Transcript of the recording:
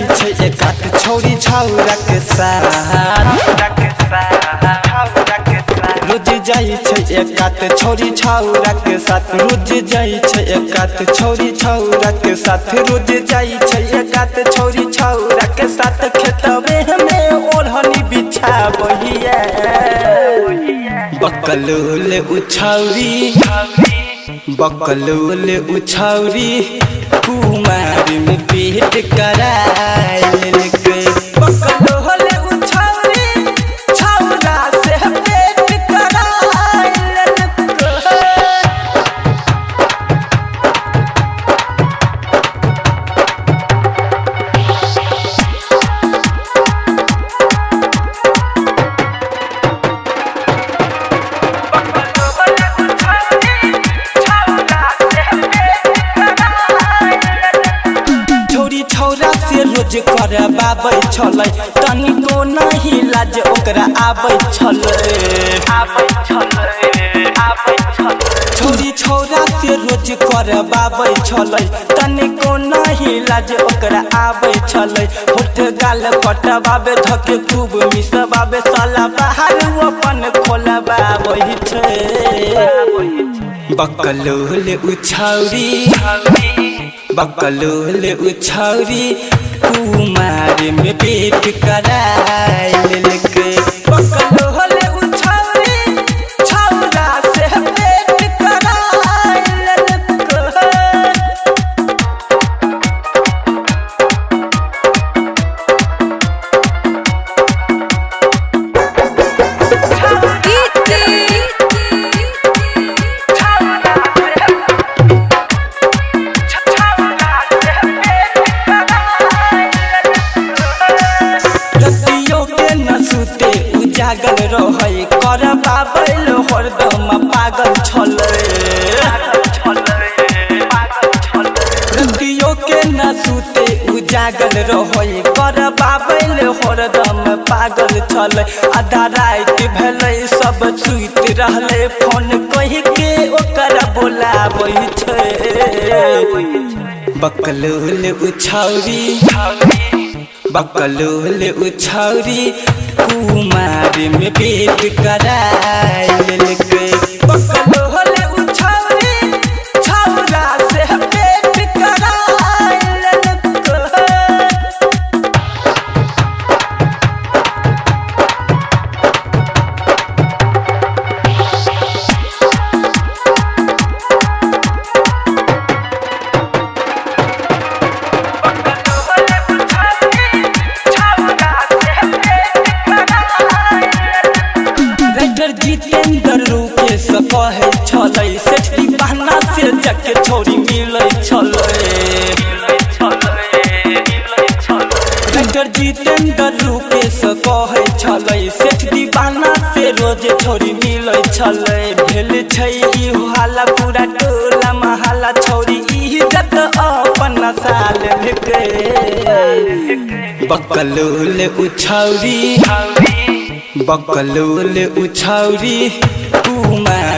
छोरी छौरा के साथ रोज जाई छै एकात छोरी छौरा के साथ रोज जाई छै एकात छोरी छौरा के साथ रोज जाई छै एकात छोरी छौरा के साथ खेतवे में ओढ़नी बिछा बहिया बकलोल उछौरी बकलोल उछौरी कुमार में पेट कराइल के बकलोल उछौरी छौरा से पेट कराइल के रोज करबाबै छलै तनिको नहीं लाज ओकरा आबै छलै छोरी छौरा से रोज करबाबै छलै तनिको नहीं लाज ओकरा आबै छलै होठ गाल कटबाबे धके खूब मिसबाबे साला बाहर अपन खोलबाबै छै बकलोल उछौरी बकलोल उछौरी कुमार में पेट कराइल के बकलोल उछौरी छौरा से पेट कराइल के जागल रहै करबाबै हरदम पागल छलै रतियो के न सुते उजागल रहै करबाबै हरदम पागल छलै आधा राति भेलै सब सुइत रहलै फोन कहि के ओकर बोलाबै छै बकलोल उछौरी बकलोल उछौरी कुमार में पेट कराइल के बकलोल उछौरी छौरा से पेट कराइल के जितेंद्र रूपे से कहे छलै सेठी बहना से जके छोरी मिलै छलै डॉक्टर जितेंद्र रूपे से कहे छलै सेठी बहना से रोज छोरी मिलै छलै भेल छै ई हाला पूरा टोला महला छोरी इज्जत अपन साल के बकलोल उछौरी बकलोल उछौरी कुमार